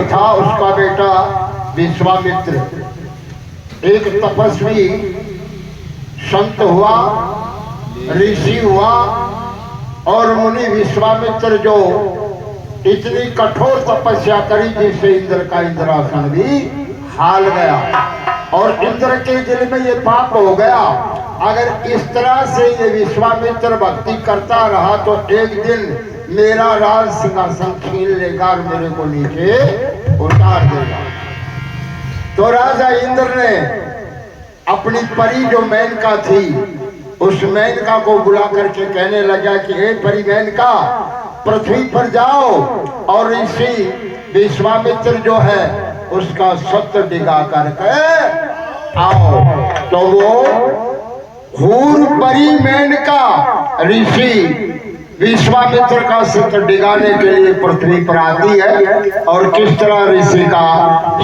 जो था उसका बेटा विश्वामित्र एक तपस्वी संत हुआ, ऋषि हुआ, और मुनि विश्वामित्र जो इतनी कठोर तपस्या करी जिससे इंद्र का इंद्रासन भी हाल गया, और इंद्र के दिल में ये पाप हो गया। अगर इस तरह से ये विश्वामित्र भक्ति करता रहा तो एक दिन मेरा राज सिंहासन छीन लेगा और मेरे को नीचे उतार देगा। तो राजा इंद्र ने अपनी परी जो मेनका थी उस मेनका को बुला करके कहने लगा कि हे परी मेनका, पृथ्वी पर जाओ और ऋषि विश्वामित्र जो है उसका सत्र डिगा करके आओ। तो वो हूर परी मेनका ऋषि विश्वामित्र का सत्र डिगाने के लिए पृथ्वी पर आती है और किस तरह ऋषि का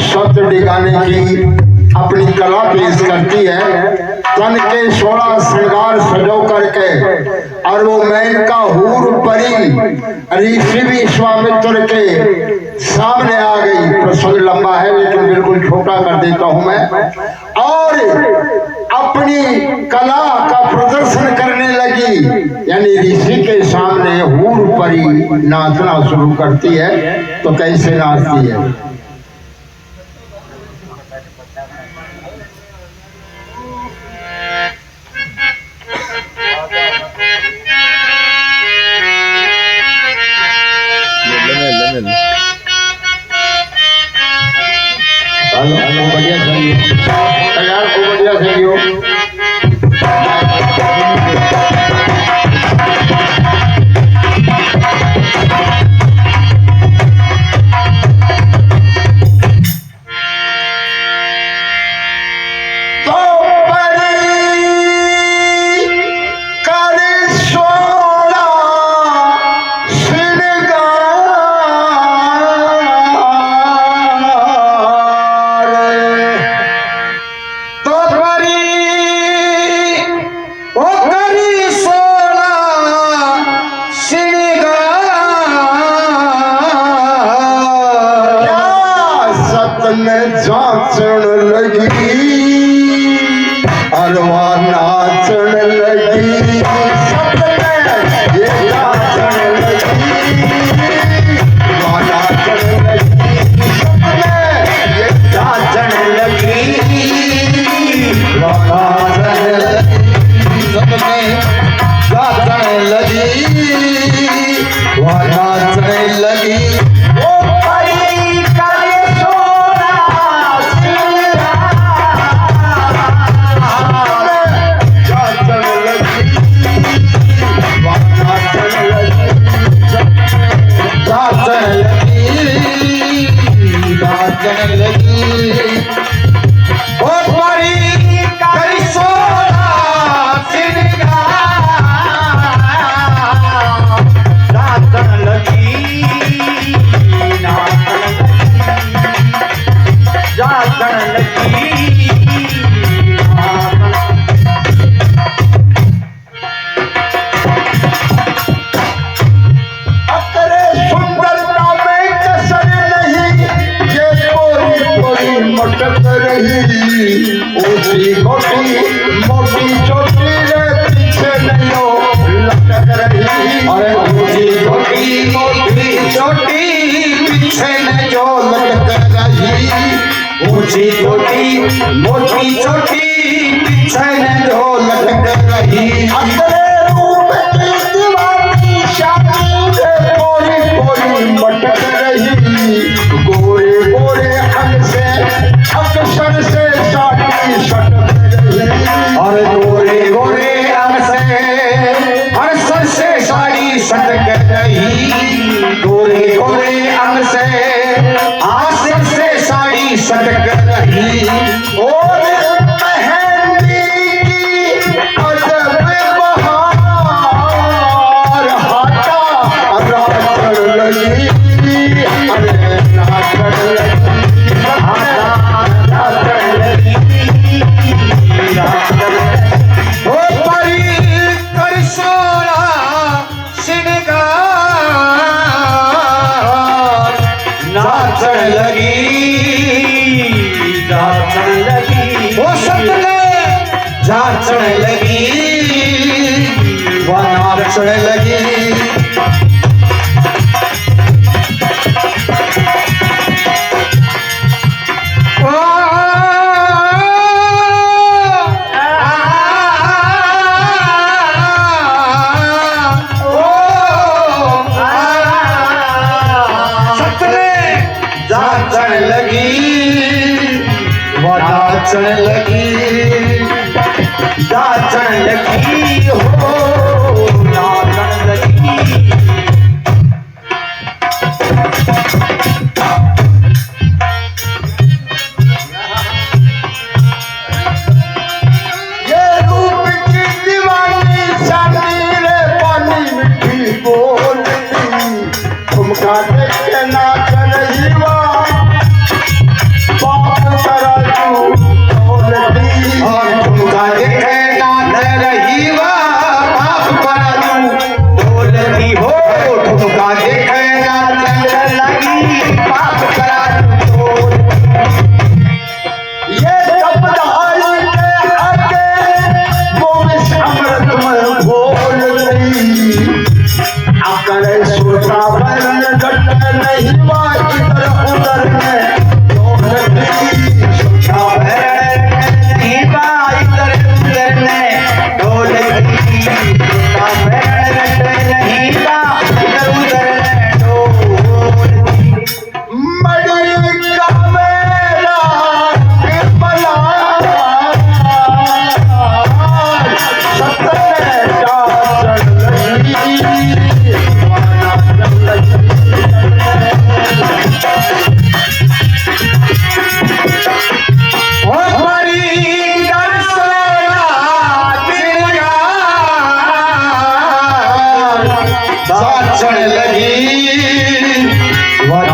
सत्र डिगाने की अपनी कला पेश करती है। तन के 16 श्रृंगार सजो करके और वो मेनका हूर परी ऋषि विश्वामित्र के सामने आ गई। प्रसंग लंबा है लेकिन बिल्कुल छोटा कर देता हूं मैं। और अपनी कला का प्रदर्शन करने लगी, यानी ऋषि के सामने हूर परी नाचना शुरू करती है। तो कैसे नाचती है? बढ़िया सही हो। मोटी छोटी पीछे जो लटक रही, अपने रूप की दीवानी शादी कोरी कोरी मटक रही। गोरे गोरे अंग से अक्षर से साड़ी सटक रही, और गोरे गोरे अंग से अक्षर से साड़ी सटक रही। गोरे गोरे अंग से आसर से साड़ी सटक रही। और मेहंदी की अजब बहार हाथा रात लगी, अरे नाच लगी, हाथा लगी। ओ परी कर सोना श्रृंगार, जाचण लगी ओ सतने जाचण लगी नाचण लगी नाचण लगी नाचण लगी हो नाचण लगी ये रूप की दीवानी चांदी रे पानी मिठी बोलती तुमका देख के नाचन जीवा तुमका देखे नाच रही वा बाप पर बोलती हो तुमका देखे नाच लगी बाप पर ये कपड़ाई के आगे मुंह में अमृत में बोल रही अकर सोचा बन डट नहीं वा इधर उधर में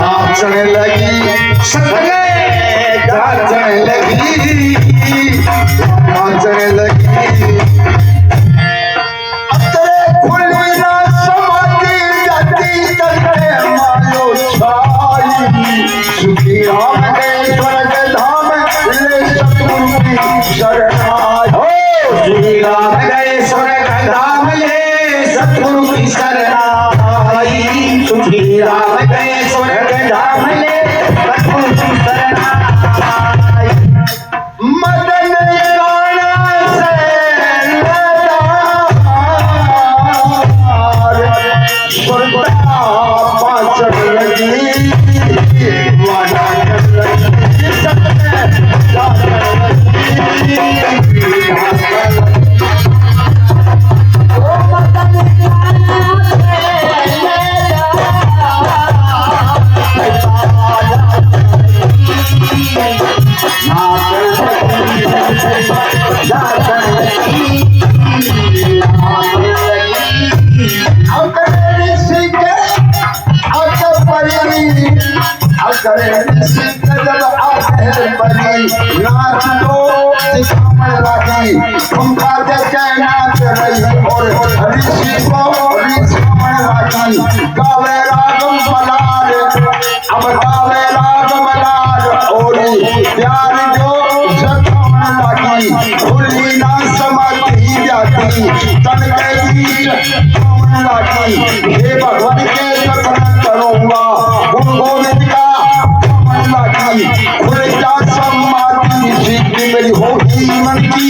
नाचण लगी सतने नाचण लगी नाचण लगी अतरे खुली ना समाधि जाती करके मालो छाई सुखी राम के स्वर्ग धाम ले सतगुरु की शरणाई हो सुखी राम गए स्वर्ग धाम ले सतगुरु की शरणाई सुखी राम गए स्वर्ग धाम ले सतगुरु की शरणाई मदन गाना से स्वर्गा पाचन लगी वादा लगी सतने नाच लो सिखाने लगी तुमका देखे नाच रही और ऋषि को सिखाने लगी गावे रागम बलार अब गावे रागम बलार और प्यार जो जताने लगी खुली ना समाधि जाती तन के बीच लगी हे भगवान के दर्शन करूंगा गुरु गोविंद का खुल जा समाधि सिद्धि मेरी होगी मन की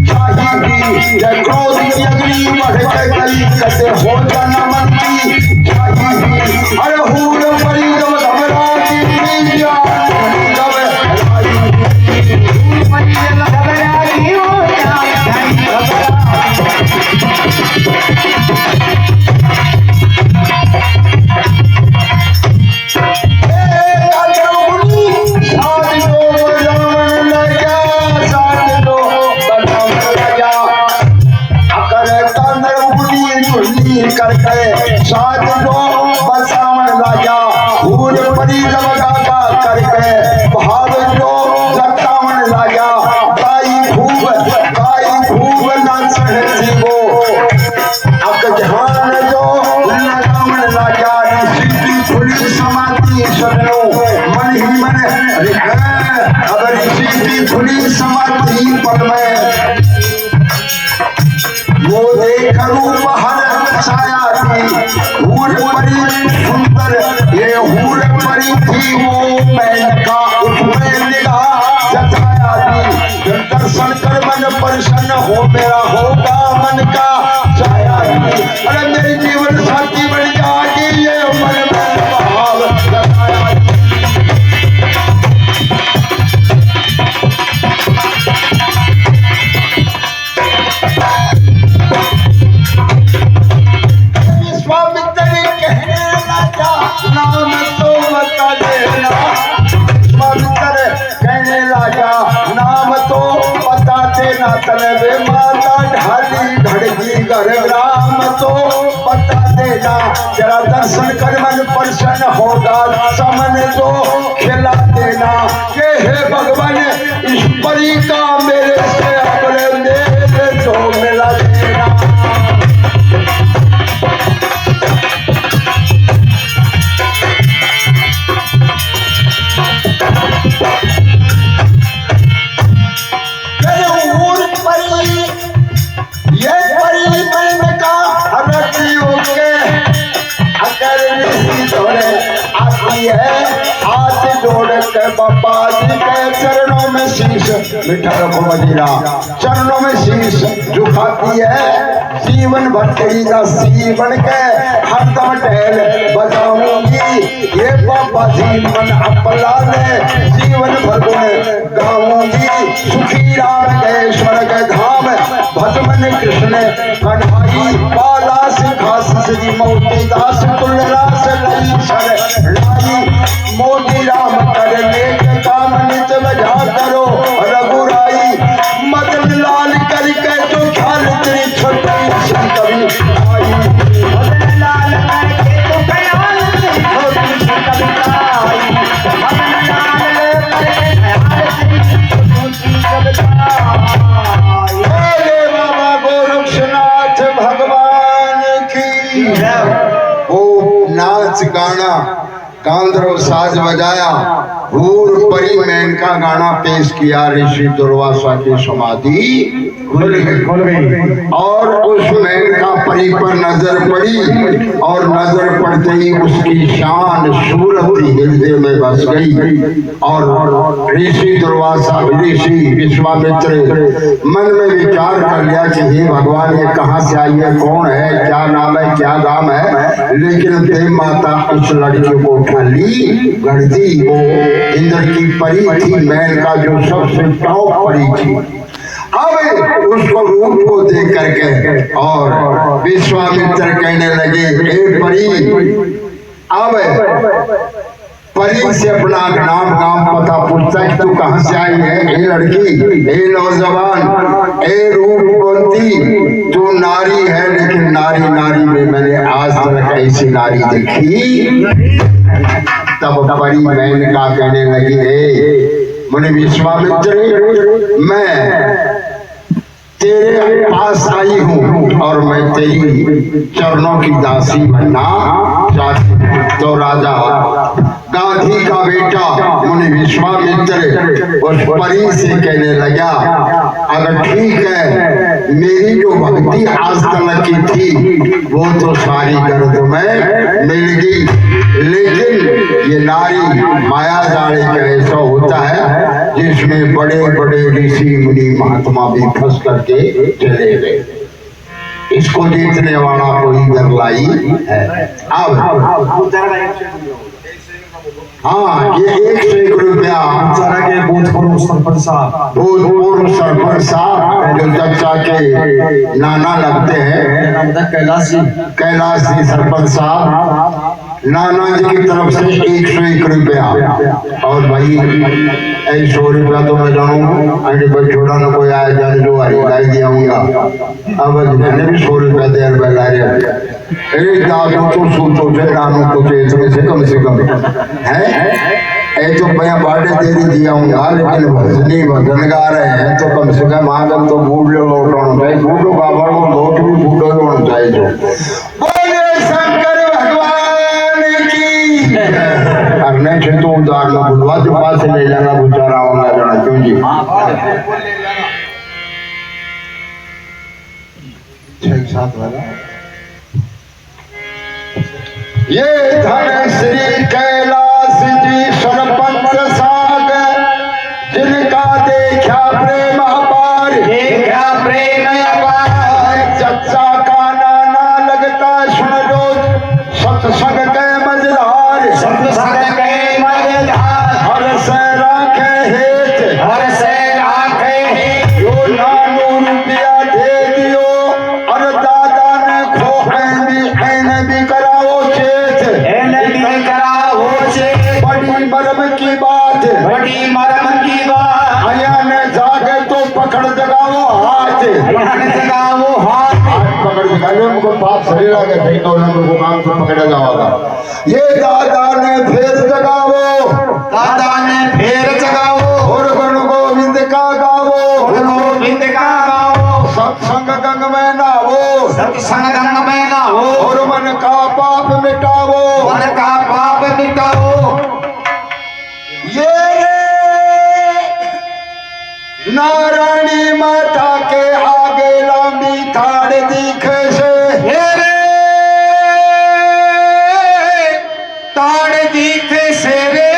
चाहिए जय क्रोध की अग्नि बढ़ के गई कैसे हो जाना मन की चाहिए अरे हूर परी जब घबरा की मीडिया अब ऋषि की खुली समाधि पल में वो देख रूप हर छाया थी हूर परी सुंदर ये हूर परी थी वो मेनका उसमें निगाह जताया थी दर्शन कर मन प्रसन्न हो मेरा होगा मन का छाया थी अरे मेरी जीवन साथी बन जाएगी ये मन में भाव जताया थी। नाम तो बता देना पवित्र कहने लगा नाम तो बता देना तलबे माता ढाली ढड़गी घर ग्राम तो बता देना जरा दर्शन कर मन प्रसन्न होगा समन तो खिला देना के हे भगवान इस परी का मेरे से अपने मेरे तो मिला देना। हाथ जोड़ के बाबा जी के चरणों में शीश मिठा रखो मदीना चरणों में शीश झुकाती है जीवन भर तेरी दासी बन के हरदम ढेल बजाऊंगी ये बाबा जी मन अपला ने जीवन भर गुण गाऊंगी सुखी राम गए स्वर्ग धाम भजमन कृष्ण कन्हई बाला सिखास श्री मोती दास तुलरास लई शरणाई मोती राम करने के काम नित बजा करो रघुराई मदन लाल करके जो ख्याल तेरी छोटी सी कभी आई मदन लाल करके जो ख्याल तेरी छोटी सी कभी आई मदन लाल करके ख्याल तेरी छोटी सी कभी आई। बोले बाबा गोरक्षनाथ भगवान की वो नाच गाना कांद्रो साज बजाया हूर परी मेनका गाना पेश किया ऋषि दुर्वासा की समाधि खुल गई और उस मेनका परी पर नजर पड़ी और नजर पड़ते ही उसकी शान सूरत हृदय में बस गई और ऋषि दुर्वासा ऋषि विश्वामित्र मन में विचार कर लिया कि हे भगवान ये कहाँ से आई है कौन है क्या नाम है क्या गाम है लेकिन देव माता उस लड़की को उठा ली गढ़ती वो इंद्र की परी थी मेनका जो सबसे टॉप परी थी। अब उसको रूप को देख करके और विश्वामित्र कहने लगे ए परी अब परी से अपना नाम गांव पता पूछता है तू कहाँ से आई है ए लड़की ए नौजवान ए रूपवंती तू नारी है लेकिन नारी नारी में मैंने आज तक ऐसी नारी देखी। तब परी मेनका कहने लगी हे मुनि विश्वामित्र मैं तेरे पास आई हूँ और मैं तेरी चरणों की दासी बनना चाहती हूँ। तो राजा गांधी का बेटा मुनि विश्वामित्र उस परी से कहने लगा अगर ठीक है मेरी जो भक्ति आज तक की थी वो तो सारी गर्द में मिल गई लेकिन ये नारी माया जाने का ऐसा होता है जिसमें बड़े बड़े ऋषि मुनि महात्मा भी फंस करके चले गए इसको जीतने वाला कोई गरलाई है। अब हाँ ये 101 रुपया के भूतपूर्व सरपंच साहब जो चचा के नाना लगते हैं कैलाशी सरपंच साहब नाना जी की तरफ से 101 रुपया और भाई 100 रुपया तो मैं जानू पर छोड़ा ना कोई आया जाने जो आई दियाऊंगा अब मैंने भी 100 रुपया दे रहे दादू तो सूतो से नानू को तो इसमें से कम है तो मैं बाटे तेरी दियाऊंगा लेकिन भजनी भजन गा रहे हैं तो कम से कम आगम तो बूढ़ लौटाना चाहिए बूढ़ो बाबा को लौट भी बूढ़ो होना चाहिए जो बोले शंकर भगवान की करने से तो उदाहरण बुलवा के पास ले जाना बेचारा होगा जाना क्यों जी छह सात वाला ये धन श्री कैलाश जी सरपंच साग जिनका देखा प्रेम अपार देखा प्रेम अपार चच्चा का नाना लगता सुन लो सत्संग के मजेदार सत्संग के मजेदार हर से राखे हेत हर से राखे हैं यो नानू रुपया दे दियो और दादा ने खो भी कराओ चेत नहीं कराओ से बड़ी मरम की बात बड़ी मरम की बात आया ने जागे तो पकड़ जगाओ हाथ ध्यान जगाओ हाथ हाथ पकड़ जगाओ उनको पाप शरीर आ गए तो नंबर को काम से पकड़ा जाओगा ये दादा ने फिर जगाओ दादा ने फिर जगाओ और गुरु गोविंद का गाओ गोविंद का गाओ सत्संग गंग में नहाओ सत्संग गंग में नहाओ और मन का पाप मिटाओ मन का पाप मिटाओ ये नारायणी माता के आगे लंबी थाड़ दिखे से हे रे ताड़ दिखे से रे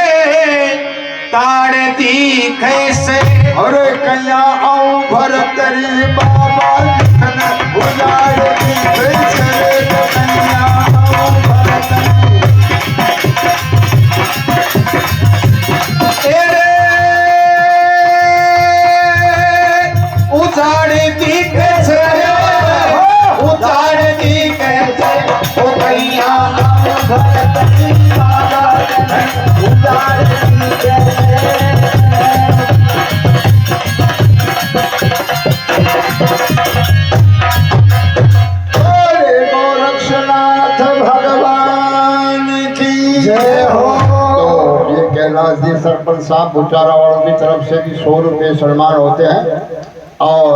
ताड़ दिखे से अरे कैया आऊं भरतरी बाबा लिखन उजाड़ दिखे से कैया आऊं भरतरी हे रे उजाड़ दिखे से रे उजाड़ दिखे से ओ कैया भरतरी बाबा उजाड़ दिखे से बोले गोरक्षनाथ भगवान की जय हो। तो ये कैलाश जी सरपंच साहब भुचारा वालों की तरफ से भी 100 रुपये सम्मान होते हैं और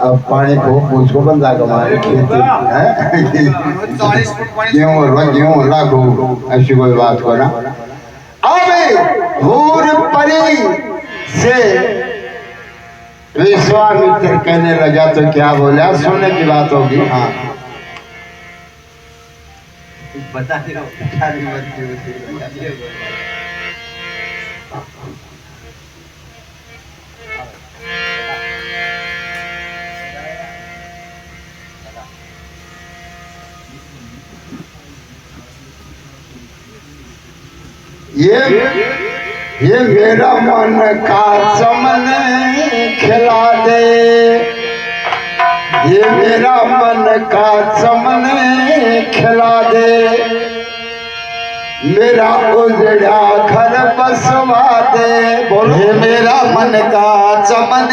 अब पानी को पूछ को बंदा कमाए खेती है क्यों लागू ऐसी कोई बात को ना अब भूर परी से विश्वामित्र कहने लगा तो क्या बोला सुनने की बात होगी हाँ बता दे ये मेरा मन का चमन खिला दे ये मेरा मन का चमन खिला दे मेरा उजड़ा घर बसवा दे बोले मेरा मन का चमन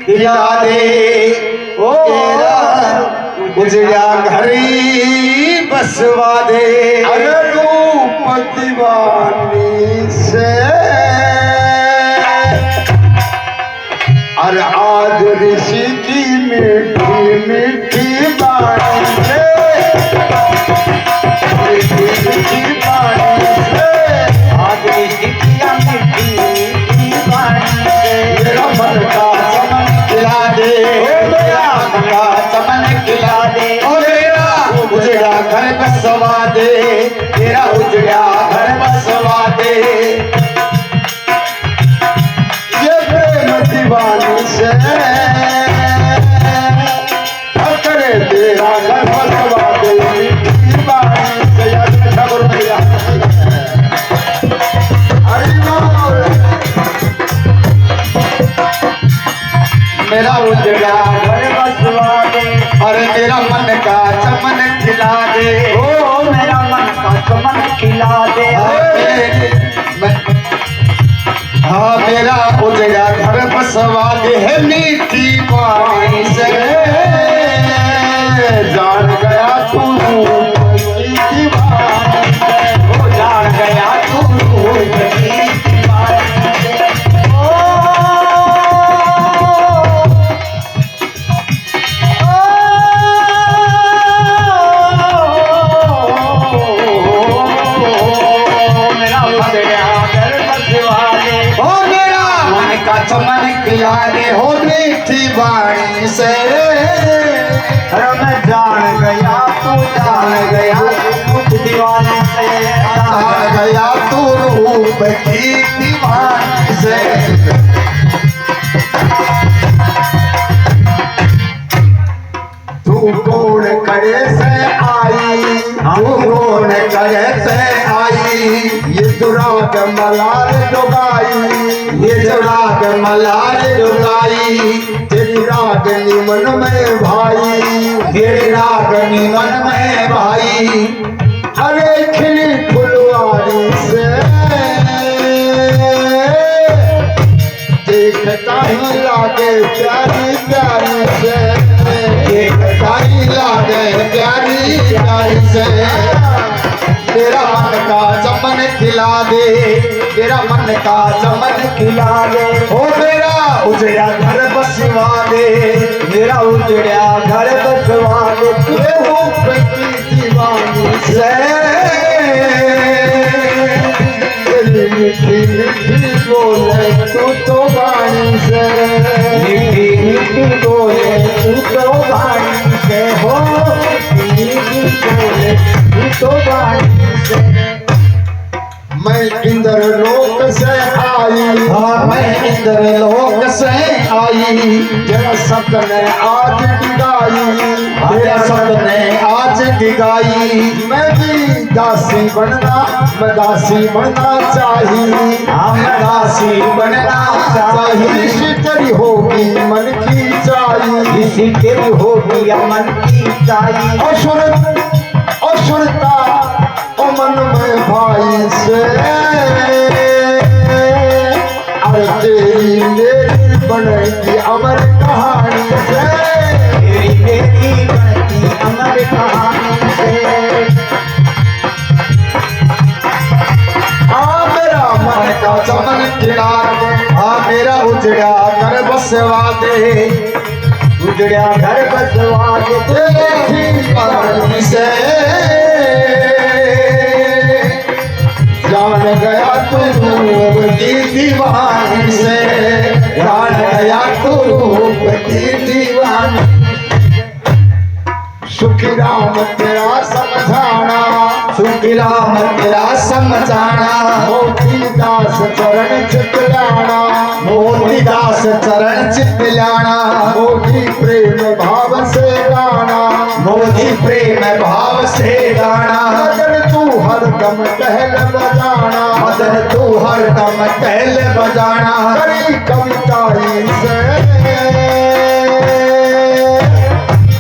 खिला दे ओ मेरा उजड़ा घरी बसवा दे अरे रूप दीवानी से और आज ऋषि की मीठी मीठी बाणी से मीठी बाणी से आदमी सिटिया मिट्टी की बाणी से मेरा मन का चमन खिला दे मेरा मन का चमन खिला दे ओ मेरा उजड़ा घर बसवा दे तेरा उजड़ा घर बसवा दे ये प्रेम दीवानी से करे तेरा घर बसवा दे मीठी बाणी से यार ठाकुर भैया हरि बोल मेरा उजड़ा घर बसवा दे अरे मेरा मन का चमन खिला दे ओ मेरा मन का चमन खिला दे हाँ मेरा उजड़ा घर बसवा दे है मीठी पानी से जान गया तू की दीवानी से ओ जान गया तू की दीवानी से ओ चमन खिला दे हो मीठी वाणी से। अरे मैं जान गया तू जान गया मुझ दीवाने से, जान गया तू रूप की दीवानी से। तू कौन करे से आई, तू कौन करे से आई, ये दुराग मलार जोगाई, ये दुराग मलार जोगाई, तेरी राग निमन में भाई, तेरी राग निमन में भाई। अरे खिली फुलवारी से देखता ही लागे प्यारी प्यारी से, देखता ही लागे प्यारी प्यारी से। तेरा मन का चमन खिला दे, तेरा मन का चमन खिला दे, ओ मेरा उजड़ा घर बसवा दे, मेरा उजड़ा घर बसवा दे। ये रूप की दीवानी से, तेरी मीठी मीठी बोले तू तो वाणी से, मीठी मीठी बोले तू तो वाणी से, हो मीठी मीठी बोले तू तो वाणी से। मैं इंद्र लोक से आई, हाँ मैं इंद्र लोक से आई, तेरा सपने आज दिगाई, तेरा सपने आज दिगाई। मैं भी दासी बनना, मैं दासी बनना चाहिए, हाँ मैं दासी बनना चाहिए। इसी तेरी होगी मन की चाहिए, इसी तेरी होगी मन की चाहिए। असुरता ओ मन में भाई से, अरे तेरी मेरी बनेगी अमर कहानी से, तेरी मेरी बनेगी अमर कहानी से। हाँ मेरा मन का चमन खिला दे, हाँ मेरा उजड़ा घर बसवा दे, उजड़ा घर बसवा दे, तेरी वाणी से। जान गया तू रूप की दीवानी से, जान गया तू रूप की दीवानी। सुखी राम तेरा समझाना, सुखी राम तेरा समझाना, मोती दास चरण चितलाना, मोती दास चरण चितलाना। मोती प्रेम भाव से गाना, मोती प्रेम भाव से गाना। मदन तू हर दम टहल बजाना, मदन तू हर दम टहल बजाना। करी कविताई से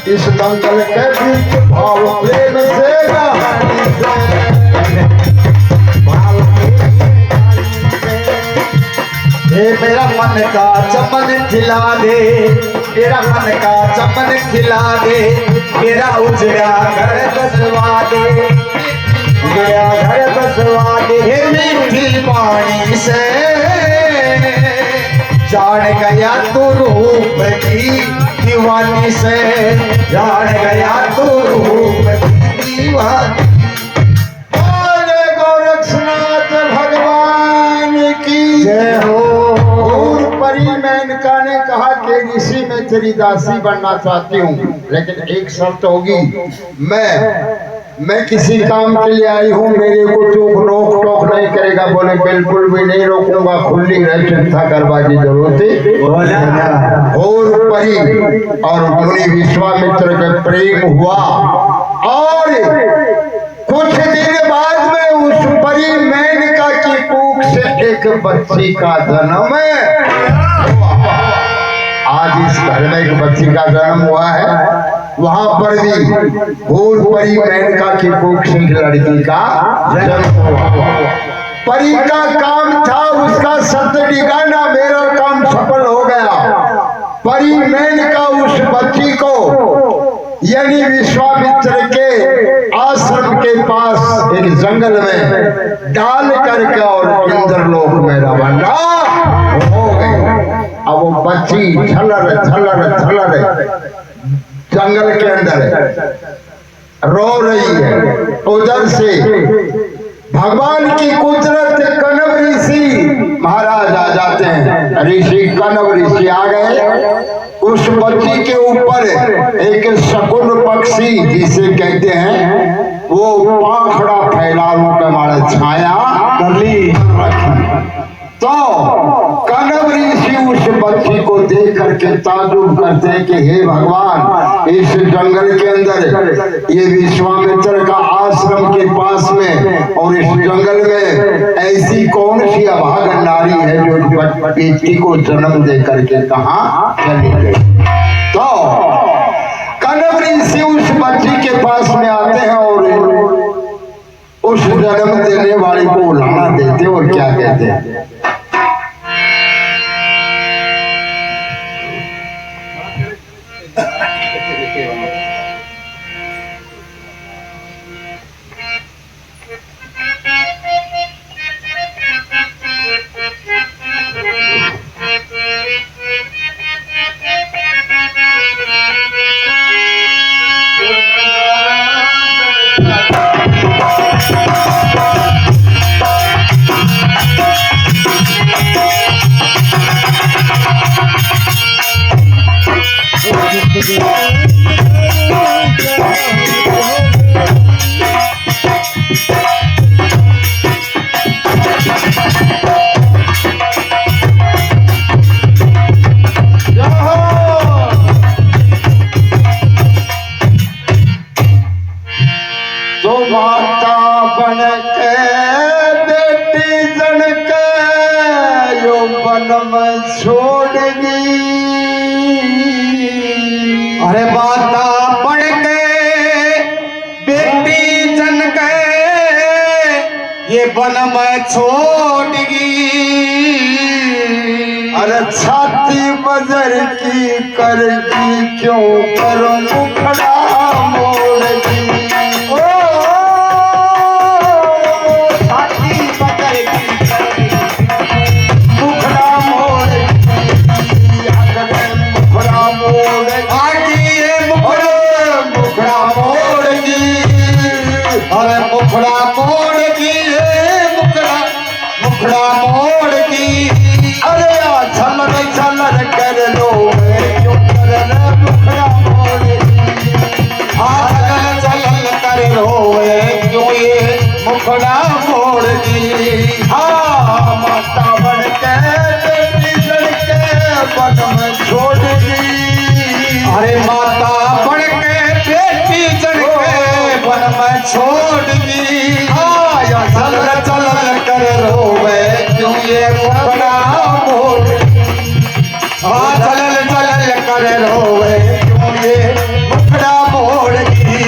इस दंगल के बीच भाव प्रेम से गानी से, भाव हे मेरा मन का चमन खिला दे, मेरा मन का चमन खिला दे, मेरा उजड़ा घर बसवा दे, मेरा घर बसवा दे। हे मीठी वाणी से जान गया तू रूप की दीवानी से, जान गया तू रूप की दीवानी। बोले गोरक्षनाथ भगवान की जय हो। और परी मेनका ने कहा कि ऋषि मैं तेरी दासी बनना चाहती हूँ, लेकिन एक शर्त होगी, मैं किसी काम के लिए आई हूँ, मेरे को तू रोक टोक नहीं करेगा। बोले बिल्कुल भी नहीं रोकूंगा, खुली रह चिंता करवाजी जरूरत है। और परी और मुनि विश्वामित्र के प्रेम हुआ, और कुछ दिन बाद में उस परी मेनका की कुख से एक बच्ची का जन्म आज इस घर में एक बच्ची का जन्म हुआ है। वहां पर भी भूल परी मेनका की कुख से लड़की का जन्म हुआ। परी का काम था उसका सत्य ठिकाना, मेरा काम सफल हो गया। परी मेनका उस बच्ची को यानी विश्वामित्र के आश्रम के पास एक जंगल में डाल करके और इंद्रलोक में रवाना हो गई। अब वो बच्ची झलर झलर झलर जंगल के अंदर रो रही है। उधर से भगवान की कुदरत कनव ऋषि महाराज आ जाते हैं। ऋषि कनव ऋषि आ गए। उस बच्ची के ऊपर एक शकुन पक्षी जिसे कहते हैं वो पाखड़ा फैलाओं के मारे छाया कर ली। तो कनव ऋषि उस बच्ची को देख करके ताजुब करते हैं कि हे भगवान, इस जंगल के अंदर ये विश्वामित्र का आश्रम के पास में और इस जंगल में ऐसी कौन सी अभागा नारी है जो बेटी को जन्म दे करके कहाँ चली गई। तो कनव ऋषि उस बच्ची के पास में आते हैं और उस जन्म देने वाली को लाना देते और क्या कहते हैं, तो माता बन के बेटी जन के यो वन में छोड़ दी। अरे माता बन के बेटी जन के ये वन में छोड़गी। अरे छाती बजर की करगी क्यों करो मुखड़ा मोड़गी। मुखड़ा मोड़ की अरे झलर झलर कर लो क्यों कर मुखड़ा मोड़ की। चल चल कर लो क्यों ये मुखड़ा मोड़ की। हाँ माता बन के बेटी जन के वन में छोड़ दी। अरे माता बन के बेटी जन के वन में छोड़ दी। हाँ चल चल कर रोवे क्यों ये मुखड़ा मोड़ की। चल चल कर रोवे क्यों ये मुखड़ा मोड़ की।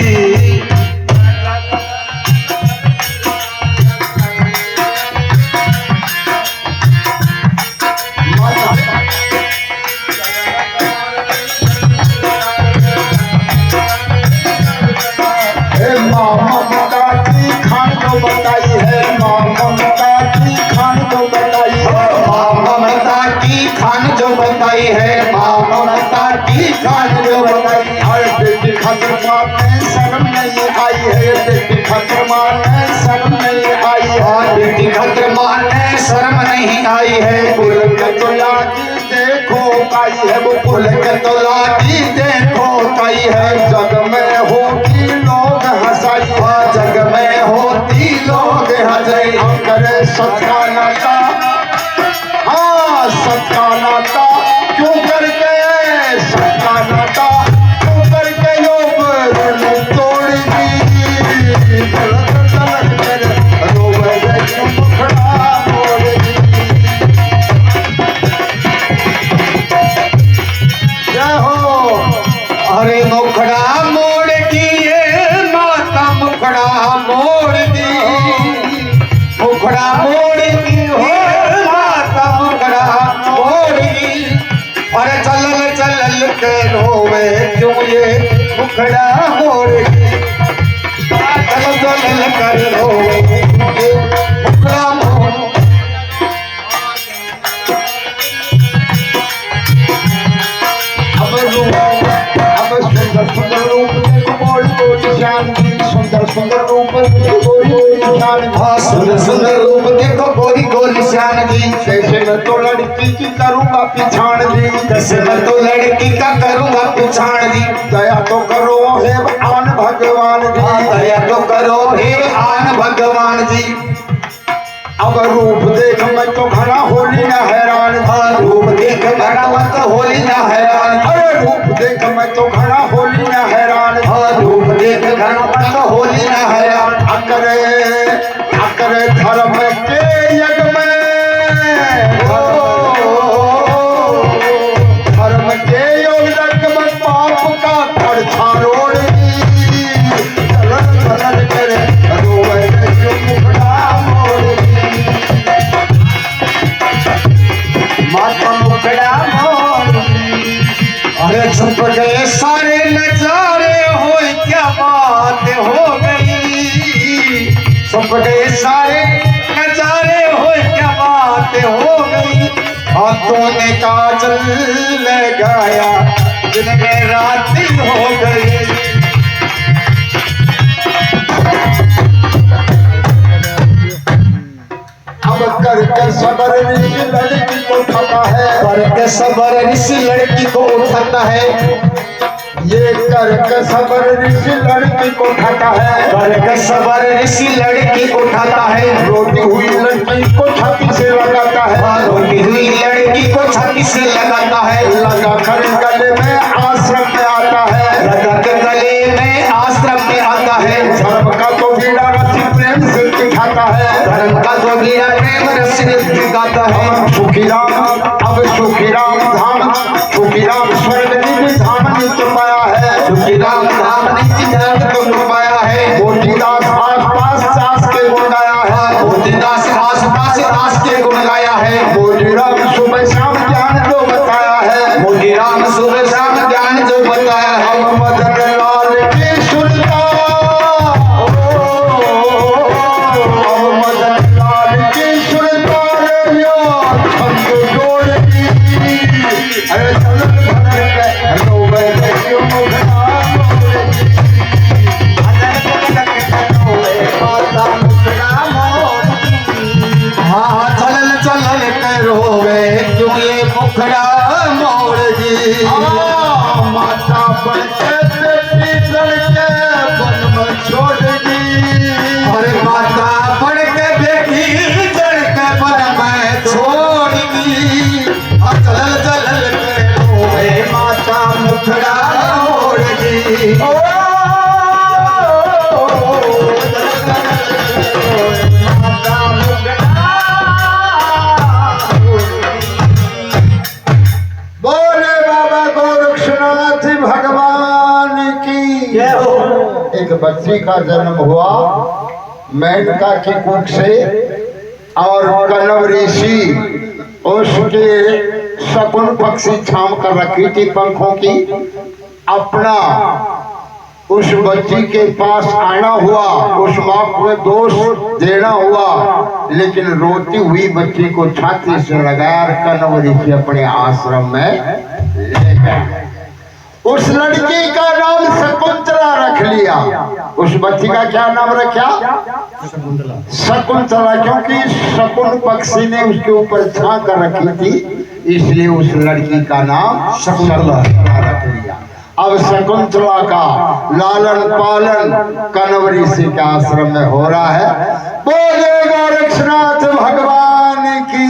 माँ ममता की खान को बताई है, माँ ममता की खान को बताई है। माँ ममता की खान जो बताई है, माँ ममता की खान जो बताई है। हर बेटी खतर मारने शर्म नहीं आई है, बेटी खतर मारने शर्म नहीं आई है। बेटी खतर मारने शर्म नहीं आई है। पुल के तो लागी देखो काई है, वो पुल के तो लागी देखो कई है। जग में होती लोग हंसाई है, जग में होती लोग हंसाई। करे सत्ता नाता, हाँ सत्ता नाता क्यों करके सत्ता नाता क्यों करके योग तोड़ दी। गलत गलत कर रोवे क्यों मुखड़ा मोड़ दी। जय हो। अरे मुखड़ा मोड़ की ये माता मुखड़ा मोड़ दी। मुखड़ा मोड़ की ये माता मुखड़ा मोड़ दी। अरे चलल चलल के रोवे क्यों ये मुखड़ा मोड़ की। चल चलल कर रोवे क्यों ये मुखड़ा मोड़। अब सुंदर सुंदर रूप देखो गोरी गोरी शान की, सुंदर सुंदर रूप देखो गोरी गोरी शान की। सुंदर सुंदर रूप देखो गोरी गोरी निशान जी। कैसे मैं तो लड़की की करूंगा पिछाड़ जी। कैसे मैं तो लड़की का करूंगा पिछाड़ जी। दया तो करो हे आन भगवान जी। दया तो करो हे आन भगवान जी। अब रूप देख मैं तो घना होली न हैरान। रूप देख घना मत होली न हैरान। अरे रूप देख मैं तो घना होली न हैरान। रूप देख घना मत होली न हैरान। अकरे धर्म के यज्ञ में धर्म के योग में पाप का खड़छा रोड़ी चलन चलन करे रोवे जो मुखड़ा मोड़ी। माता मुखड़ा मोड़ी। अरे छुप गए सारे नजारे हो क्या बात हो गई। छुप गए सारे नजारे हो क्या बात हो गई। हाथों ने काजल लगाया दिन में रात हो गई। अब करके सबर ऋषि लड़की को उठाता है। करके सबर ऋषि लड़की को उठाता है। ये करके सबर ऋषि लड़की को उठाता है। करके सबर ऋषि लड़की को उठाता है। रोती हुई लड़की को छाती से लगाता है। रोती हुई लड़की को छाती से लगाता है। लगा कर गले में आश्रम में आता है। लगा के गले में आश्रम में आता है। धर्म का तो बीड़ा रसी प्रेम से दिखाता है। धर्म का तो बीड़ा प्रेम रस दिखाता है। सुखीराम अब सुखीराम धाम सुखीराम स्वर्ग निधि धाम नित्य पाया है। सुखीराम धाम नित्य धाम को पाया है। मोतीदास आस पास सास के गुण गाया है। मोतीदास आस पास दास के गुण गाया है। मोतीराम सुबह शाम ज्ञान जो बताया है। मोतीराम सुबह शाम ज्ञान जो बताया है। अब मदन लाल की सुनता अब मदन लाल की सुनता रे यार छंद जोड़ती। अरे चलन भर के रोवे क्यों मुखड़ा माता मुखड़ा मोड़ी। हाँ चलल चलल करो वे क्यों ये मुखड़ा मोड़ जी। माता बन के बेटी लड़के बन में छोड़ दी। अरे माता पढ़ के बेटी चढ़ के बन में छोड़ दी। चलल चलल करो वे माता मुखड़ा मोड़ जी। बोले बाबा गोरक्षनाथ भगवान की। एक बच्ची का जन्म हुआ मेनका की कुख से और कनव ऋषि उसके शकुन पक्षी छाम कर रखी थी पंखों की। अपना उस बच्ची के पास आना हुआ, उस माँ को दोष देना हुआ, लेकिन रोती हुई बच्ची को छाती से लगाया कनव ऋषि अपने आश्रम में ले गए। उस लड़की का नाम शकुंतला रख लिया। उस बच्ची का क्या नाम रखा? शकुंतला, क्योंकि शकुन पक्षी ने उसके ऊपर छा कर रखी थी, इसलिए उस लड़की का नाम शकुंतला रख लिया। अब शकुंतला का लालन पालन कनव ऋषि के आश्रम में हो रहा है। बोले गोरक्षनाथ भगवान की।